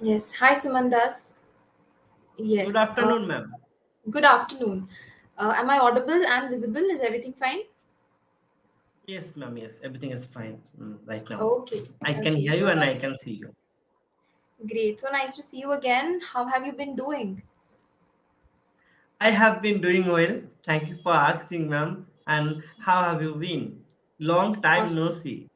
Yes. Hi, Sumandas. Good Yes. afternoon, ma'am. Good afternoon. Am I audible and visible? Is everything fine? Yes, ma'am. Yes, everything is fine right now. Okay. I can Okay. hear So you and I nice. can see you. Great. So nice to see you again. How have you been doing? I have been doing well. Thank you for asking, ma'am. And how have you been? Long time no Awesome. see.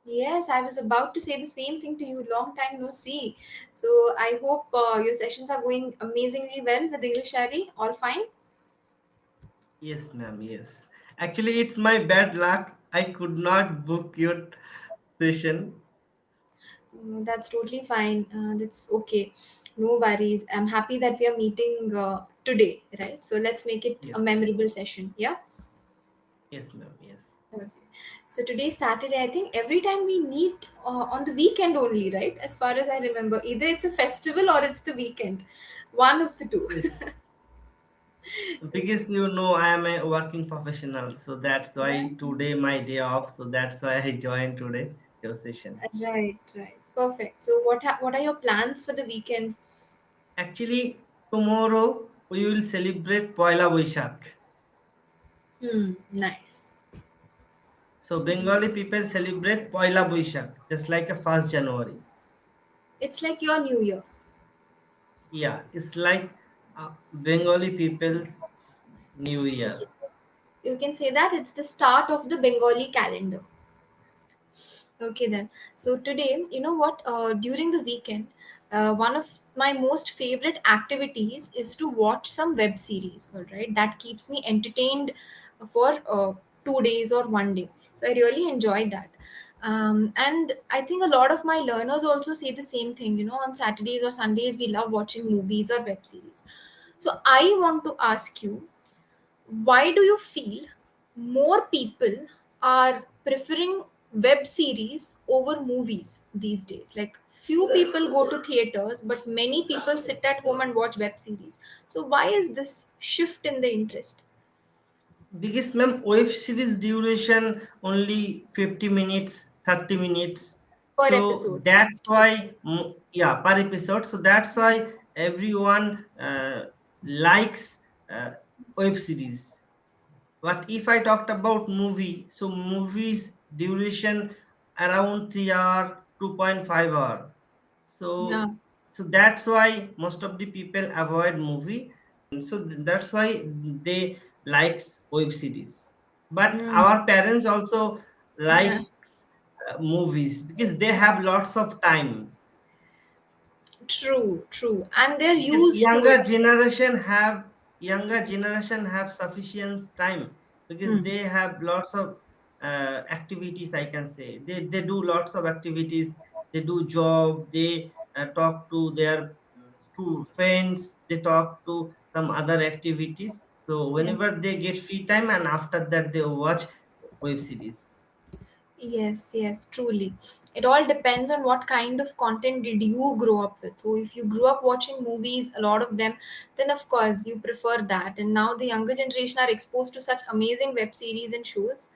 Yes, I was about to say the same thing to you. Long time no see. So I hope your sessions are going amazingly well with EnglishYaari. All fine? Yes, ma'am. Yes. Actually, it's my bad luck. I could not book your session. That's totally fine. That's okay. No worries. I'm happy that we are meeting today, right? So let's make it a Yes. memorable session. Yeah. Yes, ma'am. Yes. Okay. So today's Saturday. I think every time we meet on the weekend only, right? As far as I remember, either it's a festival or it's the weekend. One of the two. Yes. Because I am a working professional, so that's why today my day off. So that's why I joined today your session. Right, right. Perfect. So what are your plans for the weekend? Actually, tomorrow we will celebrate Poila Boishakh. Nice. So Bengali people celebrate Poila Boishakh just like a 1st January. It's like your New Year. Yeah, it's like Bengali people's New Yes. Year. You can say that it's the start of the Bengali calendar. Okay, then. So today, you know what? During the weekend, one of my most favorite activities is to watch some web series. All right, that keeps me entertained for 2 days or one day. So I really enjoy that. And I think a lot of my learners also say the same thing. On Saturdays or Sundays, we love watching movies or web series. So I want to ask you, why do you feel more people are preferring web series over movies these days? Like, few people go to theaters, but many people sit at home and watch web series. So why is this shift in the interest Because ma'am, web series duration only 50 minutes, 30 minutes. per So episode? that's Okay. why, yeah, per episode. So that's why everyone likes web series. But if I talked about movie, so movies duration around 3 hour, 2.5 hour. Yeah. So that's why most of the people avoid movie. So that's why they likes web series. But Mm. our parents also Yeah. like movies because they have lots of time. True, true. And they're Because used to it. younger generation have sufficient time because Hmm. they have lots of activities. I can say they do lots of activities. They do job. They talk to their friends. They talk to some other activities. So Yes. whenever they get free time, and after that they watch web series. Yes, yes, truly. It all depends on what kind of content did you grow up with. So if you grew up watching movies, a lot of them, then of course you prefer that. And now the younger generation are exposed to such amazing web series and shows.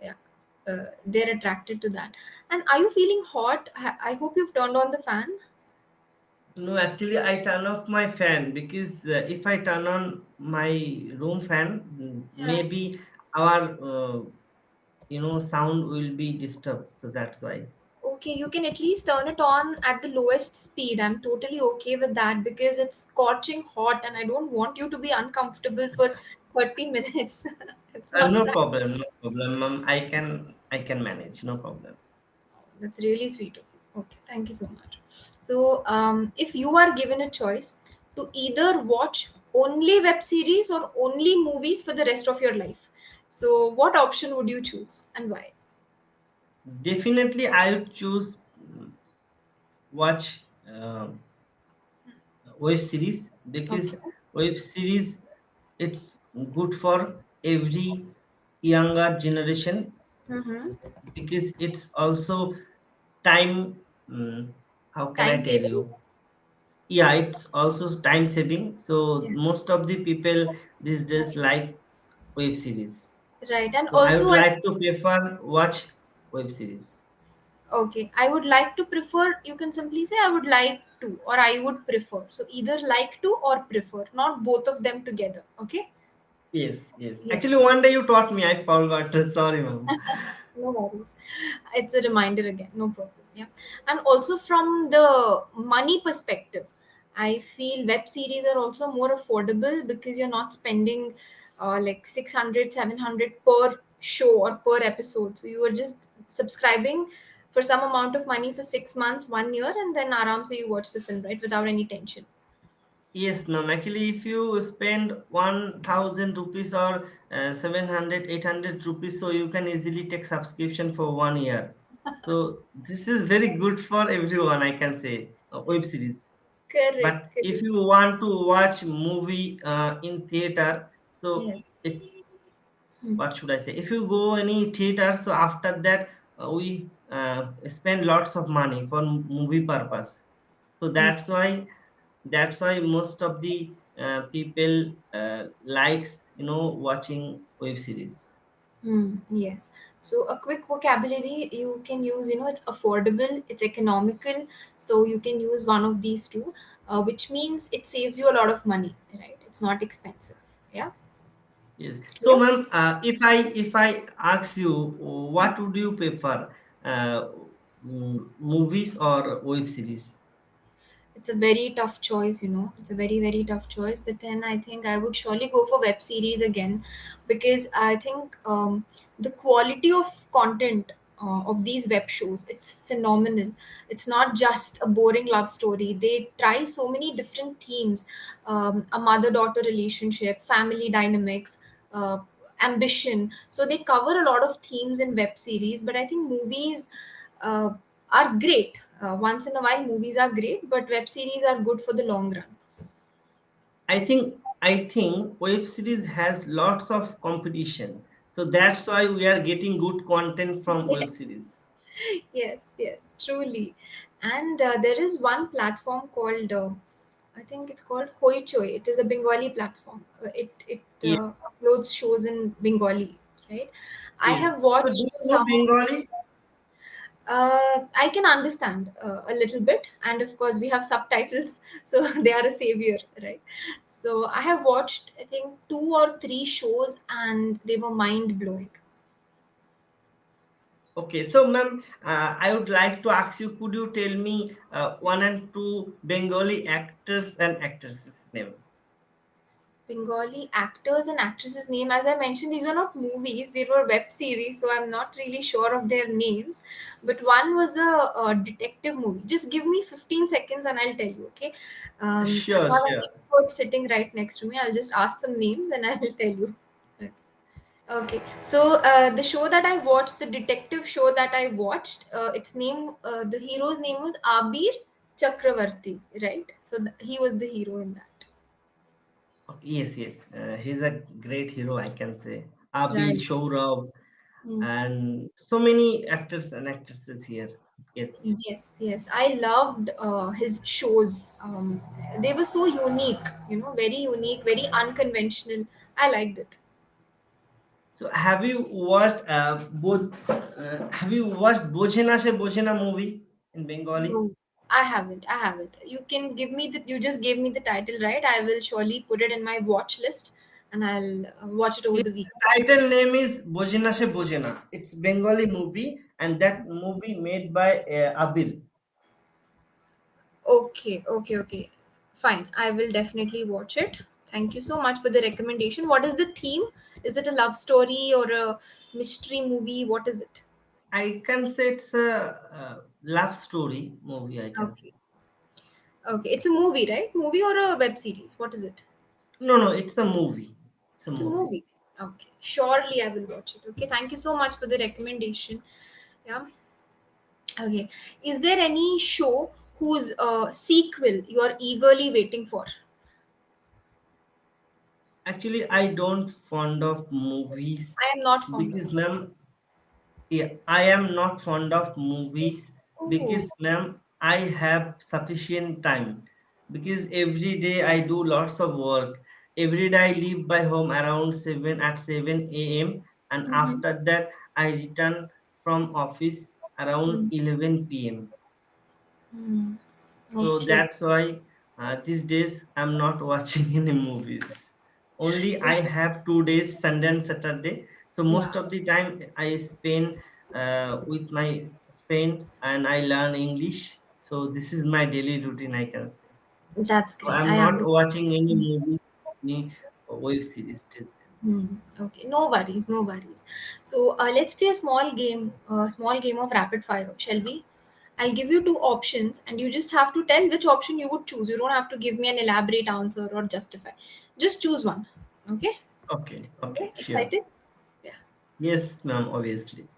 Yeah, they're attracted to that. And are you feeling hot? I hope you've turned on the fan. No, actually, I turn off my fan because if I turn on my room fan, Yeah. maybe our sound will be disturbed. So that's why. Okay, you can at least turn it on at the lowest speed. I'm totally okay with that because it's scorching hot and I don't want you to be uncomfortable for 30 minutes. It's not No right. problem, no problem. I can manage. No problem. That's really sweet of you. Okay, thank you so much. So, if you are given a choice to either watch only web series or only movies for the rest of your life, so what option would you choose and why? Definitely, I'll choose watch web series Okay. because web series it's good for every younger generation Mm-hmm. because it's also time. How can I Time tell saving? you? Yeah, it's also time saving. So Yeah. most of the people these days like web series. Right. And So I would also, I like to prefer watch web series. Okay, I would like to prefer, you can simply say, I would like to or I would prefer. So either like to or prefer, not both of them together. Okay. Yes, yes. Yes. Actually, one day you taught me. I forgot. Sorry, ma'am. No worries. It's a reminder again. No problem. Yeah. And also from the money perspective, I feel web series are also more affordable because you're not spending like 600, 700 per show or per episode. So you are just subscribing for some amount of money for 6 months, 1 year, and then aram se you watch the film, right? Without any tension. Yes, ma'am. Actually, if you spend 1,000 rupees or 700, 800 rupees, so you can easily take subscription for 1 year. So this is very good for everyone, I can say, web series. Correct. But if Correct. you want to watch movie in theater, so Yes. it's, Hmm. what should I say? If you go any theater, so after that we spend lots of money for movie purpose. So Hmm. that's why most of the people likes watching web series. Yes. So a quick vocabulary you can use, it's affordable, it's economical. So you can use one of these two, which means it saves you a lot of money, right? It's not expensive. Yeah. Yes. So, Clear? ma'am, if I ask you, what would you prefer, movies or web series? It's a very tough choice, it's a very very tough choice, but then I think I would surely go for web series again, because I think the quality of content of these web shows, it's phenomenal. It's not just a boring love story. They try so many different themes, a mother daughter relationship, family dynamics, uh, ambition. So they cover a lot of themes in web series, but I think movies uh, are great. Once in a while, movies are great, but web series are good for the long run. I think web series has lots of competition, so that's why we are getting good content from web Yes, series. yes, yes, truly. And there is one platform called, I think it's called Hoichoi. It is a Bengali platform. It Yes, uploads shows in Bengali, right? I yes. have So, do watched you know some. Bengali? I can understand a little bit, and of course, we have subtitles, so they are a savior, right? So I have watched, I think, two or three shows, and they were mind blowing. Okay, so ma'am, I would like to ask you, could you tell me one and two Bengali actors and actresses' name? Bengali actors and actresses' name, as I mentioned, these were not movies; they were web series, so I'm not really sure of their names. But one was a detective movie. Just give me 15 seconds, and I'll tell you. Okay, I Sure, have an sure. expert sitting right next to me. I'll just ask some names, and I'll tell you. Okay. Okay, so the show that I watched, the detective show that I watched, the hero's name was Abir Chakravarti, right? So he was the hero in that. Okay, yes, yes. He's a great hero, I can say. Abir, Right. Shaurav, Hmm. and so many actors and actresses here. Yes, yes. Yes, yes. I loved his shows. They were so unique, very unique, very unconventional. I liked it. So, have you watched Bojena Se Bojena movie in Bengali? No, I haven't. I haven't. You can give me the. You just gave me the title, right? I will surely put it in my watch list, and I'll watch it over His the week. title name is Bojena Se Bojena. It's Bengali movie, and that movie made by Abir. Okay, okay, okay. Fine. I will definitely watch it. Thank you so much for the recommendation. What is the theme? Is it a love story or a mystery movie? What is it? I can say it's a love story movie. I can say. Okay. Okay. It's a movie, right? Movie or a web series? What is it? No, no, it's a movie. It's a It's a movie. movie. Okay. Surely I will watch it. Okay. Thank you so much for the recommendation. Yeah. Okay. Is there any show whose sequel you are eagerly waiting for? Actually, I don't fond of movies I am not fond of. because, ma'am, yeah, I am not fond of movies Oh. because, ma'am, I have sufficient time because every day I do lots of work. Every day I leave by home around 7 a.m. and Mm-hmm. after that I return from office around 11 p.m. So Okay. that's why these days I'm not watching any movies. Only So I have 2 days, Sunday and Saturday. So most wow, of the time I spend with my friend and I learn English. So this is my daily routine, I can say. that's So great. I'm I not understand. watching any movie, any web series these days. Hmm. Okay, no worries, no worries. So let's play a small game of rapid fire, shall we? I'll give you two options, and you just have to tell which option you would choose. You don't have to give me an elaborate answer or justify. Just choose one. Okay? Okay, okay, Okay, sure. excited? Yeah. Yes, ma'am, obviously.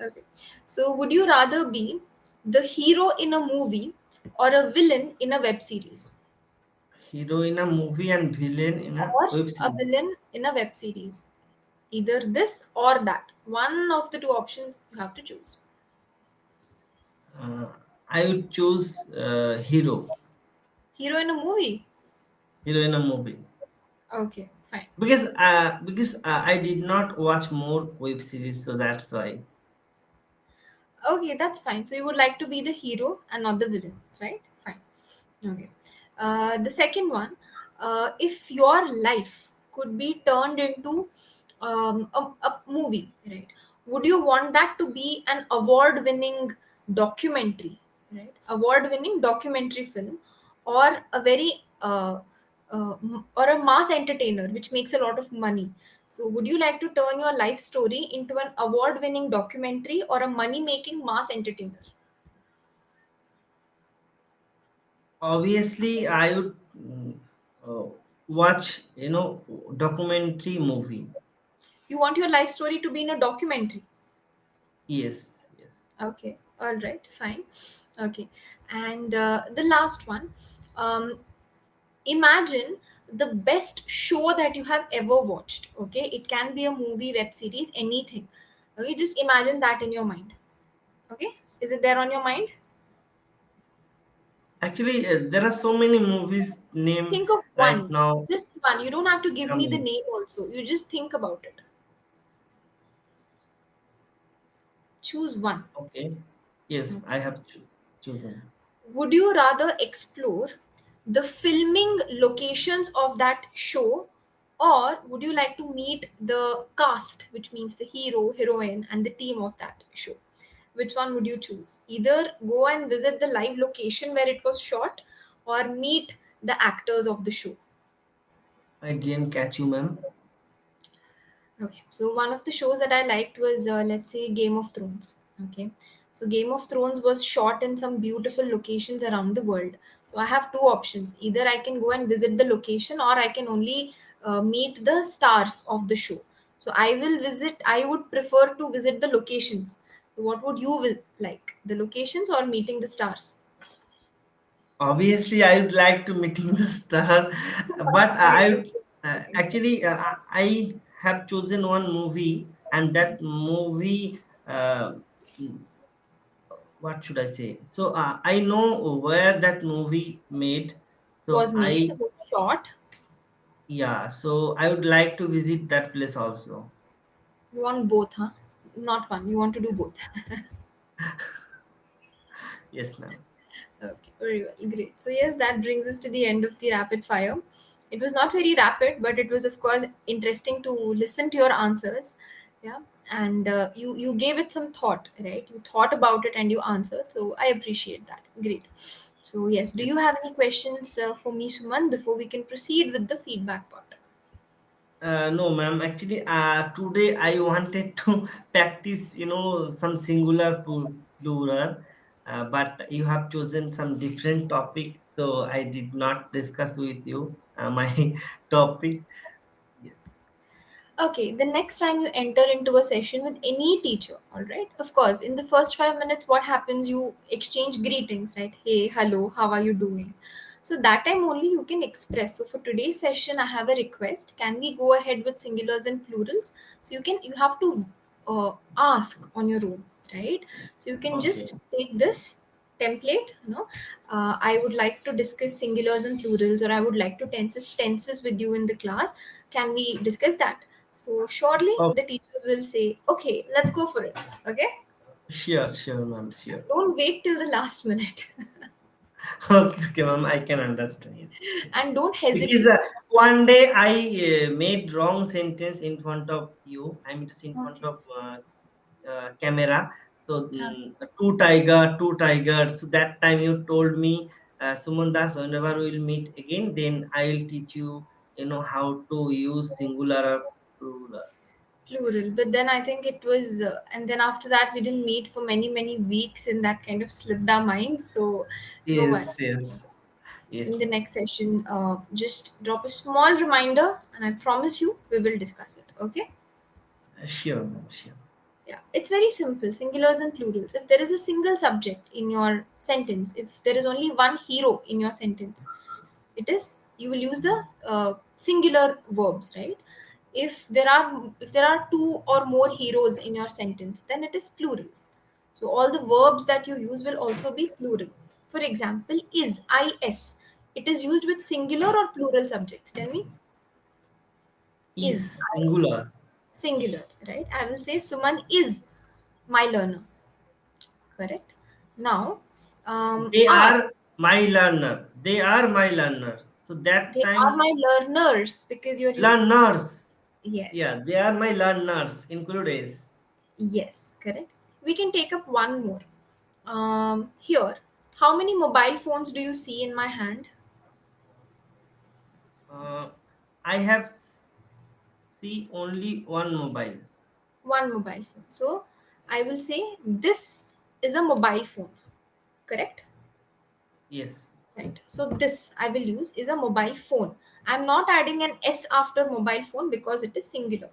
Okay. So, would you rather be the hero in a movie or a villain in a web series? Hero in a movie and villain in a Or web a series. villain in a web series? Either this or that. One of the two options you have to choose. Uh, I would choose hero. Hero in a movie? Hero in a movie. Okay, fine. Because I did not watch more web series, so that's why. Okay, that's fine. So, you would like to be the hero and not the villain, right? Fine. Okay. The second one, if your life could be turned into a movie, right? Would you want that to be an award-winning documentary, right? Award-winning documentary film, or a very or a mass entertainer which makes a lot of money. So, would you like to turn your life story into an award-winning documentary or a money-making mass entertainer? Obviously, I would uh, watch, documentary movie. You want your life story to be in a documentary. Yes, yes. Okay, all right, fine. Okay, and the last one, um, imagine the best show that you have ever watched. Okay, it can be a movie, web series, anything. Okay, just imagine that in your mind. Okay, is it there on your mind? Actually, there are so many movies name Think of right one, now just one. You don't have to give me the coming. name also. You just think about it. Choose one. Okay. Yes, Okay. I have chosen. Would you rather explore the filming locations of that show, or would you like to meet the cast, which means the hero, heroine, and the team of that show? Which one would you choose? Either go and visit the live location where it was shot, or meet the actors of the show. I didn't catch you, ma'am. Okay, so one of the shows that I liked was, let's say, Game of Thrones. Okay, so Game of Thrones was shot in some beautiful locations around the world. So I have two options: either I can go and visit the location, or I can only meet the stars of the show. So I will visit. I would prefer to visit the locations. So what would you like, the locations or meeting the stars? Obviously, I would like to meeting the star, but Right. I would Okay. Okay. actually I have chosen one movie, and that movie. What should I say? So I know where that movie made. So Was made, I was shot. yeah. So I would like to visit that place also. You want both, huh? Not one. You want to do both. Yes, ma'am. Okay, very well, great. So yes, that brings us to the end of the rapid fire. It was not very rapid, but it was of course interesting to listen to your answers. Yeah, and you gave it some thought, right? You thought about it and you answered. So I appreciate that. Great. So yes, do Yes. you have any questions for me, Suman, before we can proceed with the feedback part? No, ma'am. Actually, today I wanted to practice, some singular plural, but you have chosen some different topic, so I did not discuss with you my topic. Yes. Okay, the next time you enter into a session with any teacher, all right? Of course, in the first 5 minutes, what happens? You exchange greetings, right? Hey, hello, how are you doing? So that time only you can express. So for today's session, I have a request. Can we go ahead with singulars and plurals? So you have to ask on your own, right? So you can Okay. just take this template. I would like to discuss singulars and plurals, or I would like to tenses with you in the class. Can we discuss that? So surely Oh, the teachers will say, okay, let's go for it. Okay? sure, sure, ma'am, sure. Don't wait till the last minute. Okay, okay, ma'am, I can understand. Yes, yes. And don't Because hesitate. one day I made wrong sentence in front of you. I mean to say in front Okay. of camera. So Uh, two tigers. So that time you told me, Suman Das, whenever we'll meet again, then I will teach you, how to use singular or plural. Plural. But then I think it was, and then after that, we didn't meet for many, many weeks, and that kind of slipped our minds. So, no worries. Yes, yes, yes, In the ma'am. next session, just drop a small reminder, and I promise you, we will discuss it. Okay? Sure, ma'am, sure. Yeah, it's very simple, singulars and plurals. If there is a single subject in your sentence, if there is only one hero in your sentence, it is you will use the singular verbs, right? If there are two or more heroes in your sentence, then it is plural. So all the verbs that you use will also be plural. For example, is. It is used with singular or plural subjects. Tell me, is Is singular. singular, right? I will say Suman is my learner. Correct. Now, They are are my learner. They are my learner. So that they are time my learners because you're using learners. Yeah, yes, they are my learners. Include is. yes, correct. We can take up one more. Here, how many mobile phones do you see in my hand? Uh, I have see only one mobile. One mobile phone. So I will say this is a mobile phone. Correct. Yes. Right. So this I will use is a mobile phone. I'm not adding an S after mobile phone because it is singular.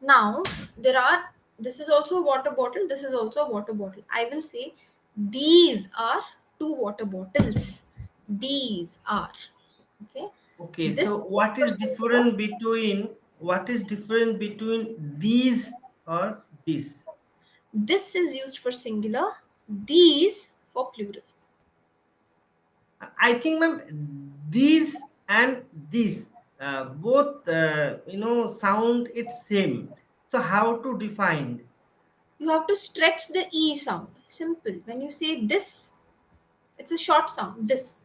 Now, there are, this is also a water bottle, this is also a water bottle. I will say, these are two water bottles. These are, okay? Okay. This So is for singular, what is different between these or this? this is used for singular, these for plural. I think, ma'am, these and this both sound it's same. So how to define? You have to stretch the E sound. Simple. When you say this, it's a short sound. This.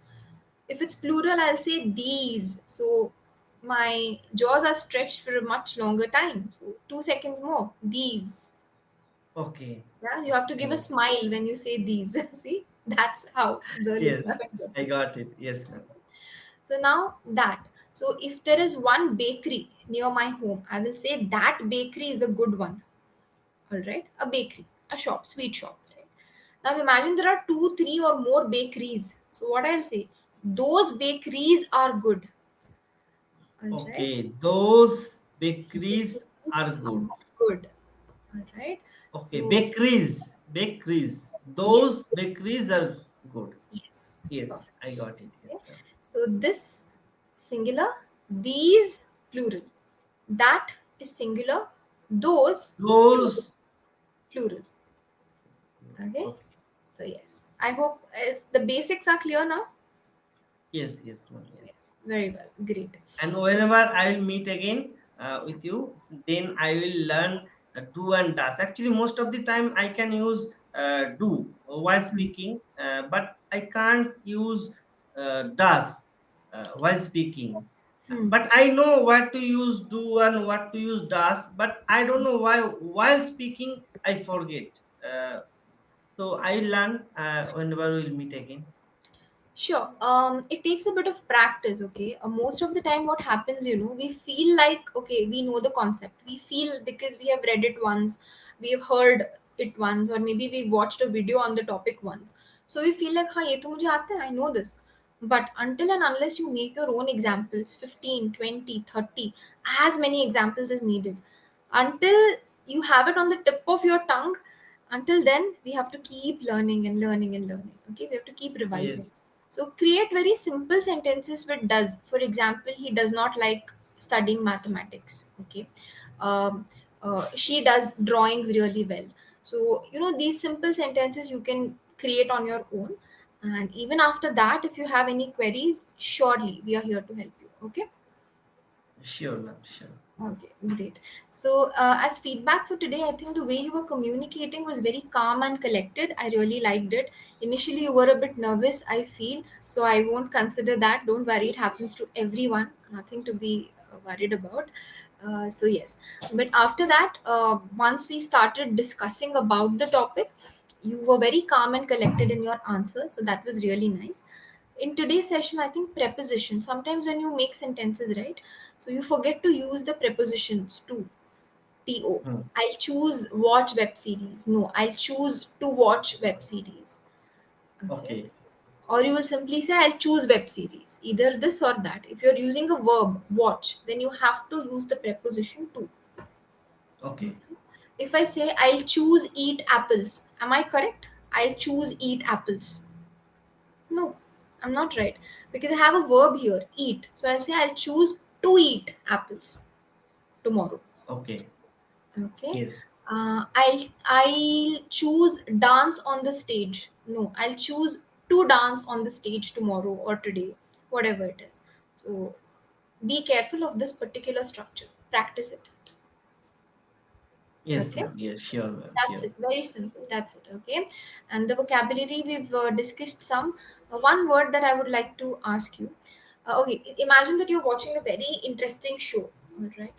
If it's plural, I'll say these. So my jaws are stretched for a much longer time. So 2 seconds more. These. Okay. Yeah, you have Okay. to I give a got. smile when you say these. See, that's how the Yes. listener will get I it. got it. Yes, ma'am. So now that. So if there is one bakery near my home, I will say that bakery is a good one. All right, a bakery, a shop, sweet shop. Right? Now imagine there are two, three, or more bakeries. So what I'll say, those bakeries are good. All right, Okay. Those bakeries bakeries are are good. good. All right. Okay. So Bakeries. Bakeries. yes, Those bakeries are good. yes, Yes. I perfect. got it. Yes, Okay. ma'am. So this singular, these plural, that is singular, those Those. plural. Okay. Okay. So yes, I hope as the basics are clear now. Yes. Yes, ma'am. Yes. Yes, very well, great. And So whenever I will meet again with you, then I will learn do and does. Actually, most of the time I can use do while hmm, speaking, but I can't use does while speaking. hmm. But I know what to use do and what to use does, but I don't know why while speaking I forget. So I learn whenever we'll meet again. Sure. It takes a bit of practice, okay? Most of the time, what happens, we feel like, okay, we know the concept. We feel because we have read it once, we have heard it once, or maybe we watched a video on the topic once. So we feel like, हाँ, ये तो मुझे आता है, I know this. But until and unless you make your own examples, 15, 20, 30, as many examples as needed, until you have it on the tip of your tongue, until then, we have to keep learning and learning and learning. Okay, we have to keep revising. Yes, So create very simple sentences with does. For example, he does not like studying mathematics. Okay, um, she does drawings really well. So these simple sentences you can create on your own. And even after that, if you have any queries, surely we are here to help you. Okay. sure, ma'am, sure. Okay, great. So, as feedback for today, I think the way you were communicating was very calm and collected. I really liked it. Initially, you were a bit nervous, I feel. So, I won't consider that. Don't worry, it happens to everyone. Nothing to be worried about. So, yes. But after that, once we started discussing about the topic, you were very calm and collected in your answer. So, that was really nice. In today's session, I think preposition. Sometimes when you make sentences, right? So you forget to use the prepositions to. Hmm. I'll choose watch web series. No, I'll choose to watch web series. Okay. Okay, Or you will simply say I'll choose web series. Either this or that. If you're using a verb watch, then you have to use the preposition to. okay, If I say I'll choose eat apples, am I correct? I'll choose eat apples. No, I'm not right. Because I have a verb here, eat. So I'll say I'll choose to eat apples tomorrow. okay. Okay. Yes, I'll choose dance on the stage. No, I'll choose to dance on the stage tomorrow or today, whatever it is. So be careful of this particular structure. Practice it. yes, Okay. ma'am. Yes, sure, ma'am. That's Sure. it. Very simple. That's it. Okay. And the vocabulary we've discussed some. One word that I would like to ask you. Okay. Imagine that you're watching a very interesting show. All right.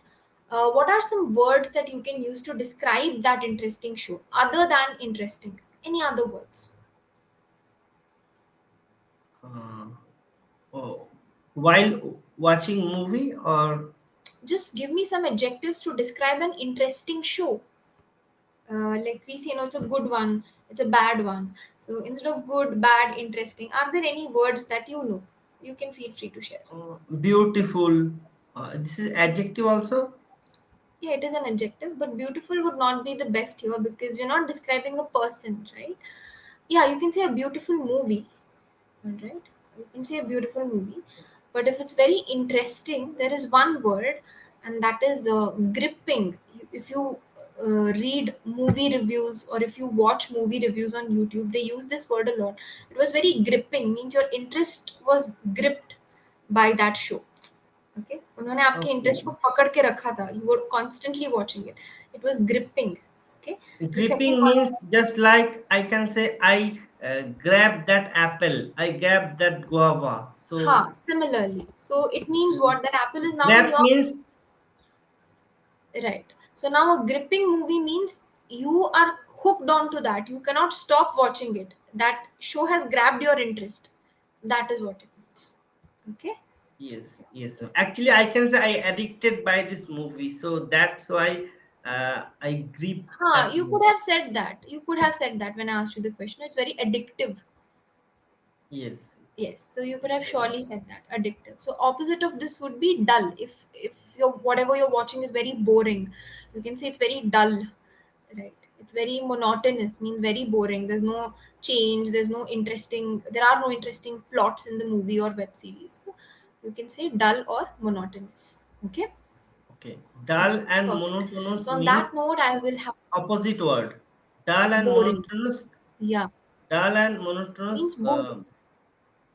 What are some words that you can use to describe that interesting show other than interesting? Any other words? Uh, oh, while watching movie or Just give me some adjectives to describe an interesting show. Like we say, it's a good one, it's a bad one. So instead of good, bad, interesting, are there any words that you know? You can feel free to share. beautiful. This is adjective also. Yeah, it is an adjective, but beautiful would not be the best here because we're not describing a person, right? Yeah, you can say a beautiful movie, all right? You can say a beautiful movie, but if it's very interesting, there is one word, and that is gripping. If you read movie reviews or if you watch movie reviews on YouTube, they use this word a lot. It was very gripping, means your interest was gripped by that show. Okay उन्होंने आपके interest को Okay. पकड़ के रखा था you were constantly watching it it was gripping okay the second Gripping one means just like I can say I grab that apple, I grab that guava. हाँ So similarly so it means what that apple is now in grab your means right so now a gripping movie means you are hooked onto that you cannot stop watching it that show has grabbed your interest that is what it means okay yes, yes. Actually, I can say I addicted by this movie, so that's why I grip हाँ that you could movie. have said that you could have said that when I asked you the question it's very addictive. Yes, Yes, so you could it's have very surely said that addictive. So opposite of this would be dull. If your whatever you're watching is very boring, you can say it's very dull, right? It's very monotonous, means very boring. There's no change. There's no interesting. There are no interesting plots in the movie or web series. So you can say dull or monotonous. Okay. okay. Okay. Dull and Perfect. monotonous So on means that note, I will have opposite word. Dull and boring. monotonous. Yeah, Dull and monotonous means boring.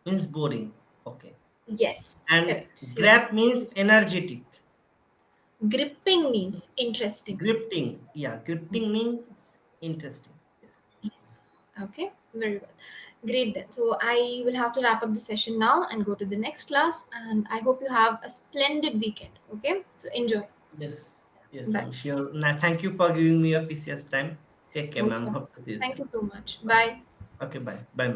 means boring. Okay. Yes, And correct. You're right. grab means energetic. Gripping means interesting. Gripping. Yeah, gripping means interesting. Yes. Yes. Okay, very well. Great then. So I will have to wrap up the session now and go to the next class. And I hope you have a splendid weekend. Okay, so enjoy. Yes. Yes, Bye. ma'am. Sure. Now, thank you for giving me your precious time. Take care, Most ma'am. welcome. Hope to see you Thank soon. you so much. Bye. Bye. Okay, bye. Bye, ma'am.